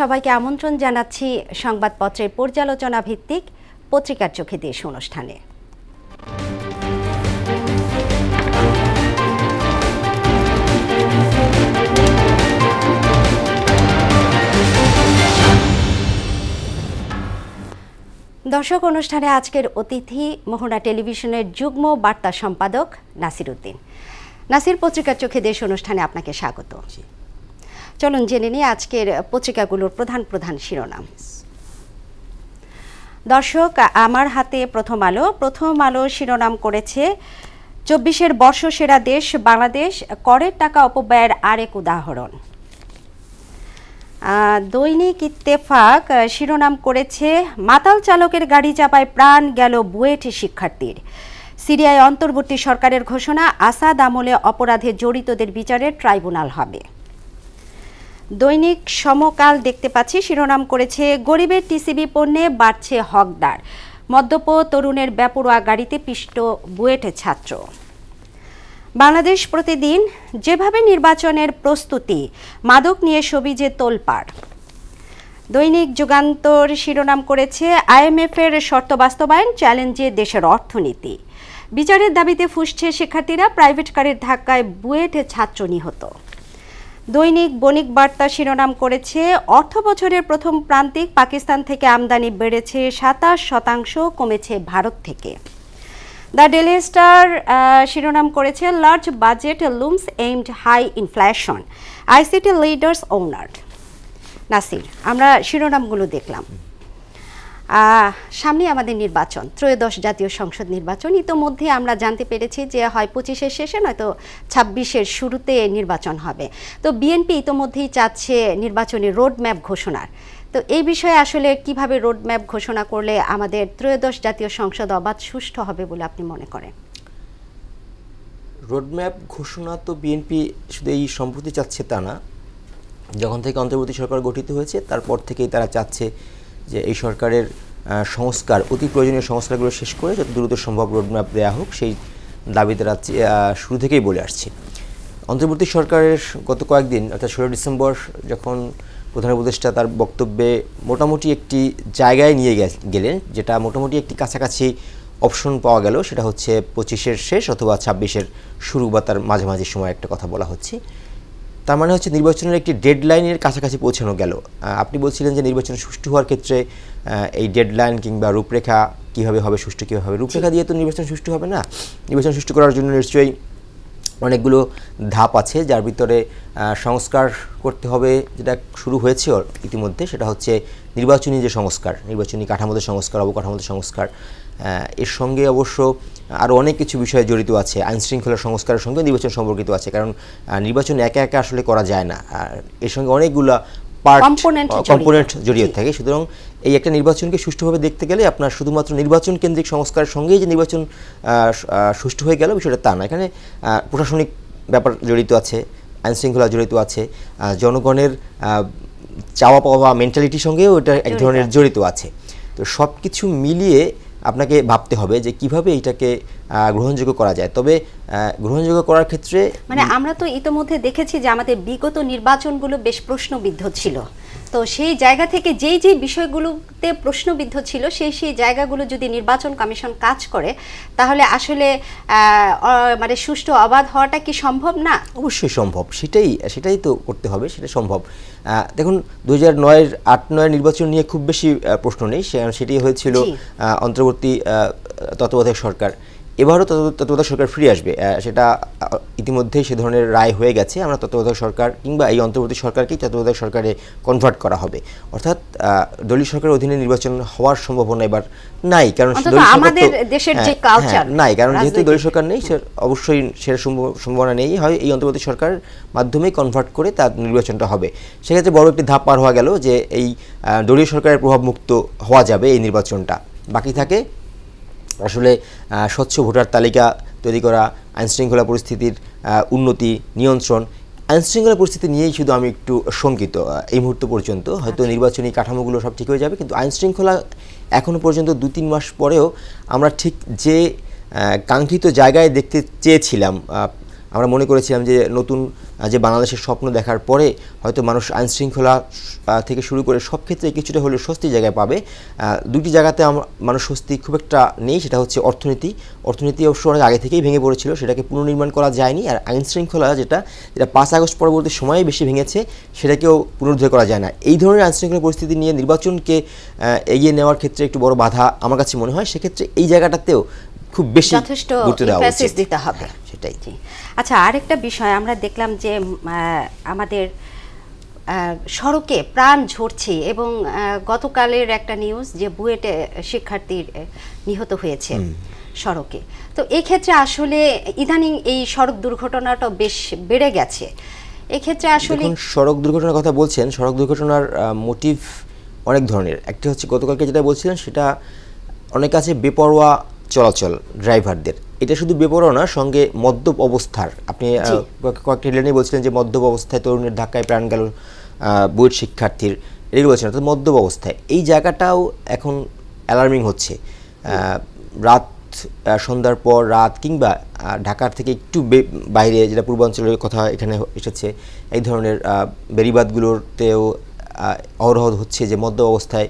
সবাইকে আমন্ত্রণ জানাচ্ছি সংবাদপত্রের পর্যালোচনা ভিত্তিক পত্রিকার চোখে দেশ অনুষ্ঠানে। দর্শক, অনুষ্ঠানে আজকের অতিথি মোহনা টেলিভিশনের যুগ্ম বার্তা সম্পাদক নাসির উদ্দিন। নাসির, পত্রিকার চোখে দেশ অনুষ্ঠানে আপনাকে স্বাগত। চলুন জেনে নিই আজকের পত্রিকাগুলোর প্রধান প্রধান শিরোনাম। দর্শক, আমার হাতে প্রথম আলো শিরোনাম করেছে ২৪-এর বর্ষসেরা দেশ বাংলাদেশ, করের টাকা অপব্যয়ের আরেক উদাহরণ। দৈনিক ইত্তেফাক শিরোনাম করেছে মাতাল চালকের গাড়ি চাপায় প্রাণ গেল বুয়েট শিক্ষার্থীর। সিরিয়ায় অন্তর্বর্তী সরকারের ঘোষণা, আসাদ আমলে অপরাধে জড়িতদের বিচারের ট্রাইব্যুনাল হবে। দৈনিক সমকাল দেখতে পাচ্ছি শিরোনাম করেছে গরিবের টিসিবি পণ্যে বাড়ছে হকদার, মদ্যপ তরুণের বেপরোয়া গাড়িতে পিষ্ট বুয়েটের ছাত্র। বাংলাদেশ প্রতিদিন যেভাবে নির্বাচনের প্রস্তুতি, মাদক নিয়ে সবিজে তোলপাড়। দৈনিক যুগান্তর শিরোনাম করেছে আইএমএফের শর্ত বাস্তবায়ন চ্যালেঞ্জে দেশের অর্থনীতি। বিচারের দাবিতে ফুঁসছে শিক্ষার্থীরা, প্রাইভেট কারের ধাক্কায় বুয়েটে ছাত্র নিহত। দৈনিক বণিক বার্তা শিরোনাম করেছে অর্থ বছরের প্রথম প্রান্তিক পাকিস্তান থেকে আমদানি বেড়েছে ২৭%, কমেছে ভারত থেকে। দ্য ডেইলি স্টার শিরোনাম করেছে large budget looms aimed high inflation, ICT leaders honoured. Nasir, আমরা শিরোনামগুলো দেখলাম। সামনে আমাদের নির্বাচন, ত্রয়োদশ জাতীয় সংসদ নির্বাচন। ইতোমধ্যে আমরা জানতে পেরেছি যে হয় ২৫-এর শেষে নয়তো ২৬-এর শুরুতে নির্বাচন হবে। তো বিএনপি ইতোমধ্যেই চাচ্ছে নির্বাচনের রোডম্যাপ ঘোষণার। তো এই বিষয়ে আসলে কিভাবে রোডম্যাপ ঘোষণা করলে আমাদের ত্রয়োদশ জাতীয় সংসদ অবাধ সুষ্ঠু হবে বলে আপনি মনে করেন? রোডম্যাপ ঘোষণা তো বিএনপি শুধু এই সম্প্রতি চাচ্ছে তা না। যখন থেকে অন্তর্বর্তী সরকার গঠিত হয়েছে তারপর থেকেই তারা চাচ্ছে যে এই সরকারের সংস্কার, অতি প্রয়োজনীয় সংস্কারগুলো শেষ করে যত দ্রুত সম্ভব রোডম্যাপ দেওয়া হোক, সেই দাবি তারা শুরু থেকেই বলে আসছে। অন্তর্বর্তী সরকারের গত কয়েকদিন অর্থাৎ ১৬ ডিসেম্বর যখন প্রধান উপদেষ্টা তার বক্তব্যে মোটামুটি একটি জায়গায় নিয়ে গেলেন, যেটা মোটামুটি একটি কাছাকাছি অপশন পাওয়া গেল, সেটা হচ্ছে ২৫-এর শেষ অথবা ২৬-এর শুরু বা তার মাঝামাঝি সময় একটা কথা বলা হচ্ছে। তার মানে হচ্ছে নির্বাচনের একটি ডেডলাইনের কাছাকাছি পৌঁছানো গেল। আপনি বলছিলেন যে নির্বাচন সুষ্ঠু হওয়ার ক্ষেত্রে এই ডেডলাইন কিংবা রূপরেখা কীভাবে হবে, সুষ্ঠু কীভাবে হবে। রূপরেখা দিয়ে তো নির্বাচন সুষ্ঠু হবে না। নির্বাচন সুষ্ঠু করার জন্য নিশ্চয়ই অনেকগুলো ধাপ আছে, যার ভিতরে সংস্কার করতে হবে, যেটা শুরু হয়েছে ইতিমধ্যে। সেটা হচ্ছে নির্বাচনী যে সংস্কার, নির্বাচনী কাঠামোতে সংস্কার, অবকাঠামোতে সংস্কার। এর সঙ্গে অবশ্য আরও অনেক কিছু বিষয় জড়িত আছে। আইনশৃঙ্খলার সংস্কারের সঙ্গে নির্বাচন সম্পর্কিত আছে, কারণ নির্বাচন একা একা আসলে করা যায় না। এর সঙ্গে অনেকগুলো কম্পোনেন্ট জড়িয়ে থাকে। সুতরাং এই একটা নির্বাচনকে সুষ্ঠুভাবে দেখতে গেলে আপনার শুধুমাত্র নির্বাচন কেন্দ্রিক সংস্কারের সঙ্গেই যে নির্বাচন সুষ্ঠু হয়ে গেল বিষয়টা তা না। এখানে প্রশাসনিক ব্যাপার জড়িত আছে, আইনশৃঙ্খলা জড়িত আছে, জনগণের চাওয়া পাওয়া মেন্টালিটির সঙ্গেও এটা এক ধরনের জড়িত আছে। তো সব কিছু মিলিয়ে আপনাকে ভাবতে হবে যে কিভাবে এটাকে গ্রহণযোগ্য করা যায়। তবে গ্রহণযোগ্য করার ক্ষেত্রে মানে আমরা তো ইতোমধ্যে দেখেছি যে আমাদের বিগত নির্বাচনগুলো বেশ প্রশ্নবিদ্ধ ছিল। তো সেই জায়গা থেকে যেই বিষয়গুলোতে প্রশ্নবিদ্ধ ছিল সেই জায়গাগুলো যদি নির্বাচন কমিশন কাজ করে তাহলে আসলে মানে সুষ্ঠু অবাধ হওয়াটা কি সম্ভব না? অবশ্যই সম্ভব, সেটাই তো করতে হবে, সেটা সম্ভব। দেখুন ২০০৯-এর ৮-৯ নির্বাচন নিয়ে খুব বেশি প্রশ্ন নেই, সেটি হয়েছিল অন্তর্বর্তী তত্ত্বাবধায়ক সরকার। এবারও তত্ত্বাবধায়ক সরকার ফিরে আসবে, সেটা ইতিমধ্যেই সে ধরনের রায় হয়ে গেছে। আমরা তত্ত্বাবধায়ক সরকার কিংবা এই অন্তর্বর্তী সরকারকেই তত্ত্বাবধায়ক সরকারে কনভার্ট করা হবে, অর্থাৎ দলীয় সরকারের অধীনে নির্বাচন হওয়ার সম্ভাবনা এবার নাই, কারণ নাই, কারণ যেহেতু দলীয় সরকার নেই, অবশ্যই সেটা সম্ভাবনা নেই। হয় এই অন্তর্বর্তী সরকারের মাধ্যমেই কনভার্ট করে তার নির্বাচনটা হবে। সেক্ষেত্রে বড় একটি ধাপ পার হওয়া গেল যে এই দলীয় সরকারের প্রভাবমুক্ত হওয়া যাবে এই নির্বাচনটা। বাকি থাকে আসলে স্বচ্ছ ভোটার তালিকা তৈরি করা, আইনশৃঙ্খলা পরিস্থিতির উন্নতি, নিয়ন্ত্রণ। আইনশৃঙ্খলা পরিস্থিতি নিয়েই শুধু আমি একটু শঙ্কিত এই মুহূর্ত পর্যন্ত। হয়তো নির্বাচনী কাঠামোগুলো সব ঠিক হয়ে যাবে, কিন্তু আইনশৃঙ্খলা এখনও পর্যন্ত ২-৩ মাস পরেও আমরা ঠিক যে কাঙ্ক্ষিত জায়গায় দেখতে চেয়েছিলাম আমরা মনে করেছিলাম যে নতুন যে বাংলাদেশের স্বপ্ন দেখার পরে হয়তো মানুষ আইনশৃঙ্খলা থেকে শুরু করে সব ক্ষেত্রে কিছুটা হলেও স্বস্তির জায়গায় পাবে। দুটি জায়গাতে মানুষ স্বস্তি খুব একটা নেই, সেটা হচ্ছে অর্থনীতি অবশ্য অনেক আগে থেকেই ভেঙে পড়েছিল, সেটাকে পুনর্নির্মাণ করা যায়নি। আর আইনশৃঙ্খলা যেটা 5 আগস্ট পরবর্তী সময়ে বেশি ভেঙেছে, সেটাকেও পুনরুদ্ধার করা যায় না। এই ধরনের আইনশৃঙ্খলা পরিস্থিতি নিয়ে নির্বাচনকে এগিয়ে নেওয়ার ক্ষেত্রে একটু বড় বাধা আমার কাছে মনে হয়। সেক্ষেত্রে এই জায়গাটাতেও খুব বেশি গুরুত্ব দেওয়া উচিত দিতে হবে। সেটাই। আচ্ছা, আরেকটা বিষয় আমরা দেখলাম যে আমাদের সড়কে প্রাণ ঝরছে এবং গতকালের একটা নিউজ যে বুয়েটে শিক্ষার্থীর নিহত হয়েছে সড়কে। তো এই ক্ষেত্রে আসলে ইদানিং এই সড়ক দুর্ঘটনাটা বেশ বেড়ে গেছে। এই ক্ষেত্রে আসলে সড়ক দুর্ঘটনার কথা বলছেন, সড়ক দুর্ঘটনার মোটিভ অনেক ধরনের। একটা হচ্ছে গতকালকে যেটা বলছিলেন, সেটা অনেক আছে বেপরোয়া চলাচল ড্রাইভারদের। এটা শুধু বেপরোয়া না, সঙ্গে মদ্যপ অবস্থার, আপনি কয়েকটা হেডলাইনে বলছিলেন যে মদ্যপ অবস্থায় তরুণের ধাক্কায় প্রাণ গেল বুয়েট শিক্ষার্থীর, এগুলো বলছেন অর্থাৎ মদ্যপ অবস্থায়। এই জায়গাটাও এখন অ্যালার্মিং হচ্ছে। রাত সন্ধ্যার পর রাত কিংবা ঢাকার থেকে একটু বাইরে, যেটা পূর্বাঞ্চলের কথা এখানে এসেছে, এই ধরনের বেড়িবাঁধগুলোতেও অহরহ হচ্ছে যে মদ্য অবস্থায়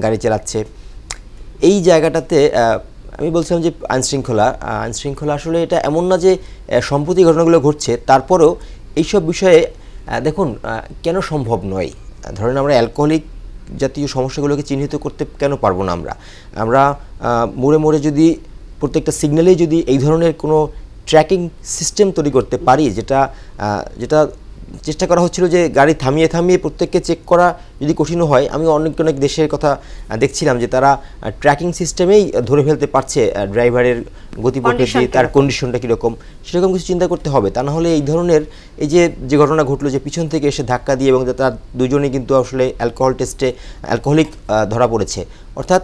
গাড়ি চালাচ্ছে। এই জায়গাটাতে আমি বলছিলাম যে আইনশৃঙ্খলা আসলে এটা এমন না যে সম্প্রতি ঘটনাগুলো ঘটছে, তারপরেও এইসব বিষয়ে দেখুন কেন সম্ভব নয়। ধরেন আমরা অ্যালকোহলিক জাতীয় সমস্যাগুলোকে চিহ্নিত করতে কেন পারবো না? আমরা মোড়ে মোড়ে যদি প্রত্যেকটা সিগন্যালেই যদি এই ধরনের কোনো ট্র্যাকিং সিস্টেম তৈরি করতে পারি, যেটা চেষ্টা করা হচ্ছিল যে গাড়ি থামিয়ে প্রত্যেককে চেক করা যদি কঠিন হয়। আমি অনেক দেশের কথা দেখছিলাম যে তারা ট্র্যাকিং সিস্টেমেই ধরে ফেলতে পারছে ড্রাইভারের গতিপ্রকৃতি, তার কন্ডিশনটা কীরকম, সেরকম কিছু চিন্তা করতে হবে। তা নাহলে এই ধরনের যে ঘটনা ঘটলো যে পিছন থেকে এসে ধাক্কা দিয়ে এবং তার দুজনেই কিন্তু আসলে অ্যালকোহল টেস্টে অ্যালকোহলিক ধরা পড়েছে। অর্থাৎ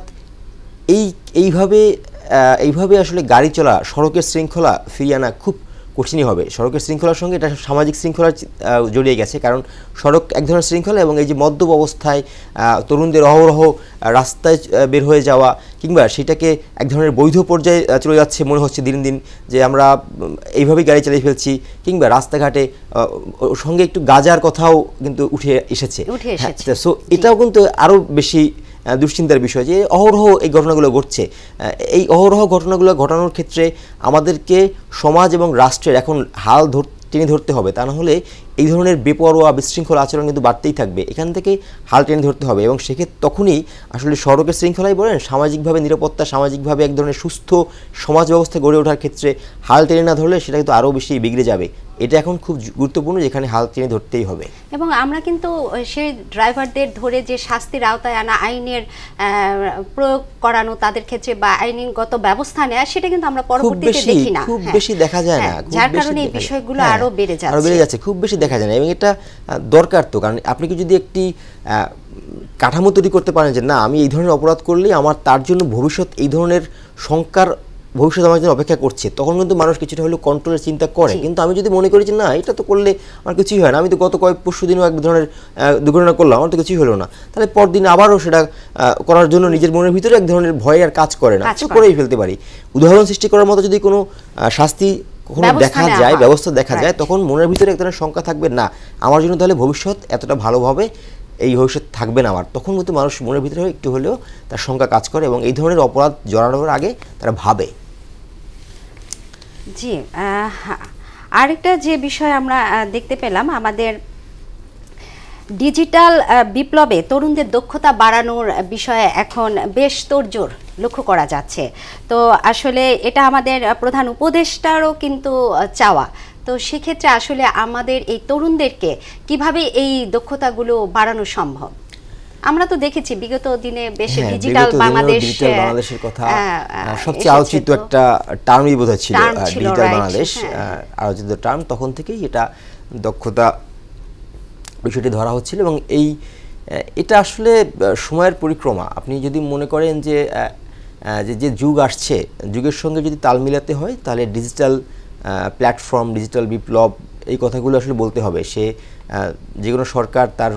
এইভাবে আসলে গাড়ি চলা, সড়কের শৃঙ্খলা ফিরিয়ে আনা খুব কঠিনই হবে। সড়কের শৃঙ্খলার সঙ্গে এটা সামাজিক শৃঙ্খলা জড়িয়ে গেছে, কারণ সড়ক এক ধরনের শৃঙ্খলা এবং এই যে মদ্যপ অবস্থায় তরুণদের অহরহ রাস্তায় বের হয়ে যাওয়া কিংবা সেটাকে এক ধরনের বৈধ পর্যায়ে চলে যাচ্ছে মনে হচ্ছে দিন দিন, যে আমরা এইভাবেই গাড়ি চালিয়ে ফেলছি। কিংবা রাস্তাঘাটে সঙ্গে একটু গাঁজার কথাও কিন্তু উঠে এসেছে। সো এটাও কিন্তু আরও বেশি দুশ্চিন্তার বিষয় যে অহরহ এই ঘটনাগুলো ঘটছে। এই অহরহ ঘটনাগুলো ঘটানোর ক্ষেত্রে আমাদেরকে সমাজ এবং রাষ্ট্রের এখন হাল টেনে ধরতে হবে। তা না হলে এই ধরনের বেপরোয়া বিশৃঙ্খল আচরণ কিন্তু বাড়তেই থাকবে। এখান থেকে হাল টেনে ধরতে হবে এবং সেক্ষেত্রে তখনই আসলে সড়কের শৃঙ্খলাই বলেন, সামাজিকভাবে নিরাপত্তা, সামাজিকভাবে এক ধরনের সুস্থ সমাজ ব্যবস্থা গড়ে ওঠার ক্ষেত্রে হাল টেনে না ধরলে সেটা কিন্তু আরও বেশি বিগড়ে যাবে। এটা এখন খুব গুরুত্বপূর্ণ, যেখানে হাল টেনে ধরতেই হবে। এবং আমরা কিন্তু সেই ড্রাইভারদের ধরে যে শাস্তির আওতায় আনা, আইনের প্রয়োগ করানো তাদের ক্ষেত্রে বা আইনগত ব্যবস্থা নেওয়া, সেটা কিন্তু আমরা পরবর্তীতে দেখি না, খুব বেশি দেখা যায় না। যার কারণে এই বিষয়গুলো আরো বেড়ে যাচ্ছে, খুব বেশি দেখা যায় না। এবং এটা দরকার তো, কারণ আপনি কি যদি একটি কাঠামো তৈরি করতে পারেন যে না, আমি এই ধরনের অপরাধ করলে আমার তার জন্য ভবিষ্যৎ এই ধরনের সংখ্যার ভবিষ্যৎ আমার জন্য অপেক্ষা করছে, তখন কিন্তু মানুষ কিছুটা হলেও কন্ট্রোলের চিন্তা করে। কিন্তু আমি যদি মনে করি যে না, এটা তো করলে আমার কিছুই হয় না, আমি তো গত পরশু দিনও এক ধরনের দুর্ঘটনা করলাম, আমার তো কিছুই হলো না, তাহলে পরদিন আবারও সেটা করার জন্য নিজের মনের ভিতরে এক ধরনের ভয় আর কাজ করে না, তো করেই ফেলতে পারি। উদাহরণ সৃষ্টি করার মতো যদি কোনো শাস্তি কখনো দেখা যায়, ব্যবস্থা দেখা যায়, তখন মনের ভিতরে এক ধরনের শঙ্কা থাকবে, না আমার জন্য তাহলে ভবিষ্যৎ এতটা ভালোভাবে এই ভবিষ্যৎ থাকবে না আমার। তখন কিন্তু মানুষ মনের ভিতরে একটু হলেও তার শঙ্কা কাজ করে এবং এই ধরনের অপরাধ জড়ানোর আগে তারা ভাবে। জি, আরেকটা যে বিষয় আমরা দেখতে পেলাম, আমাদের ডিজিটাল বিপ্লবে তরুণদের দক্ষতা বাড়ানোর বিষয়ে এখন বেশ তোড়জোড় লক্ষ্য করা যাচ্ছে। তো আসলে এটা আমাদের প্রধান উপদেষ্টারও কিন্তু চাওয়া। তো সেক্ষেত্রে আসলে আমাদের এই তরুণদেরকে কিভাবে এই দক্ষতাগুলো বাড়ানো সম্ভব? আমরা তো দেখেছি বিগত দিনে বেশ ডিজিটাল বাংলাদেশের কথা সবচেয়ে আলোচিত একটা টার্মই বোধহয় ছিল ডিজিটাল বাংলাদেশ, আলোচিত টার্ম। তখন থেকেই এটা দক্ষতা বিষয়টি ধরা হচ্ছিল এবং এটা আসলে সময়ের পরিক্রমা। আপনি যদি মনে করেন যে যে যুগ আসছে, যুগের সঙ্গে যদি তাল মিলাতে হয়, তাহলে ডিজিটাল প্ল্যাটফর্ম, ডিজিটাল বিপ্লব, এই কথাগুলো আসলে বলতে হবে। সে যে কোনো সরকার তার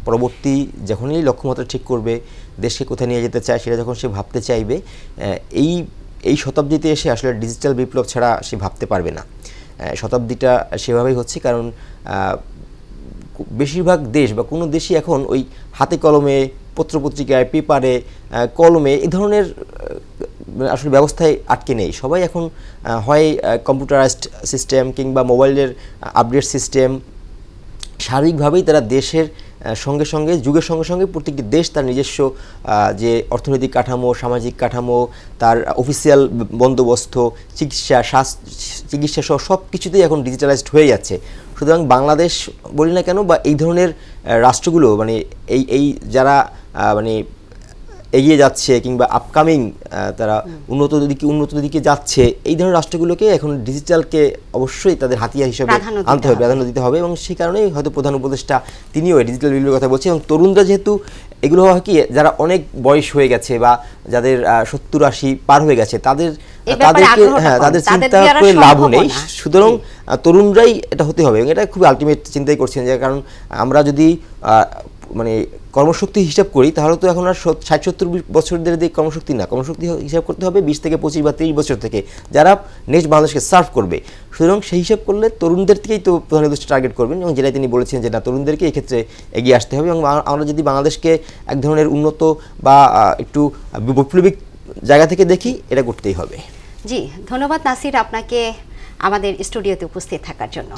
পরবর্তী যখনই লক্ষ্যমাত্রা ঠিক করবে, দেশকে কোথায় নিয়ে যেতে চায়, সেটা যখন সে ভাবতে চাইবে, এই শতাব্দীতে এসে আসলে ডিজিটাল বিপ্লব ছাড়া সে ভাবতে পারবে না। শতাব্দীটা সেভাবেই হচ্ছে, কারণ বেশিরভাগ দেশ বা কোনো দেশই এখন ওই হাতে কলমে, পত্রপত্রিকায়, পেপারে, কলমে এই ধরনের আসলে ব্যবস্থায় আটকে নেই। সবাই এখন হয় কম্পিউটারাইজড সিস্টেম কিংবা মোবাইলের আপডেট সিস্টেম, শারীরিকভাবেই তারা দেশের সঙ্গে সঙ্গে, যুগের সঙ্গে সঙ্গে প্রত্যেকটি দেশ তার নিজস্ব যে অর্থনৈতিক কাঠামো, সামাজিক কাঠামো, তার অফিসিয়াল বন্দোবস্ত, চিকিৎসা সহ সব কিছুতেই এখন ডিজিটালাইজড হয়ে যাচ্ছে। সুতরাং বাংলাদেশ বলি না কেন, বা এই ধরনের রাষ্ট্রগুলো মানে এই যারা মানে এগিয়ে যাচ্ছে কিংবা আপকামিং তারা উন্নত দিকে যাচ্ছে, এই ধরনের রাষ্ট্রগুলোকে এখন ডিজিটালকে অবশ্যই তাদের হাতিয়ার হিসেবে আনতে হবে, প্রাধান্য দিতে হবে। এবং সেই কারণেই হয়তো প্রধান উপদেষ্টা তিনিও ডিজিটাল বিলের কথা বলছেন। এবং তরুণরা যেহেতু এগুলো হয় কি, যারা অনেক বয়স হয়ে গেছে বা যাদের 70-80 পার হয়ে গেছে, তাদের চিন্তা করে লাভ নেই। সুতরাং তরুণরাই এটা হতে হবে, এবং এটা খুব আলটিমেট চিন্তাই করছেন। যে কারণ আমরা যদি মানে কর্মশক্তি হিসাব করি, তাহলে তো এখন আর 60-70 বছরদের দিকে কর্মশক্তি না, কর্মশক্তি হিসাব করতে হবে 20 থেকে 25 বা 30 বছর থেকে, যারা নেক্সট বাংলাদেশকে সার্ভ করবে। সুতরাং সেই হিসাব করলে তরুণদের থেকেই তো প্রধান উপদেষ্টা টার্গেট করবেন, এবং যেটা তিনি বলেছেন যে না, তরুণদেরকে এই ক্ষেত্রে এগিয়ে আসতে হবে। এবং আমরা যদি বাংলাদেশকে এক ধরনের উন্নত বা একটু বৈপ্লবিক জায়গা থেকে দেখি, এটা করতেই হবে। জি, ধন্যবাদ নাসির আপনাকে আমাদের স্টুডিওতে উপস্থিত থাকার জন্য।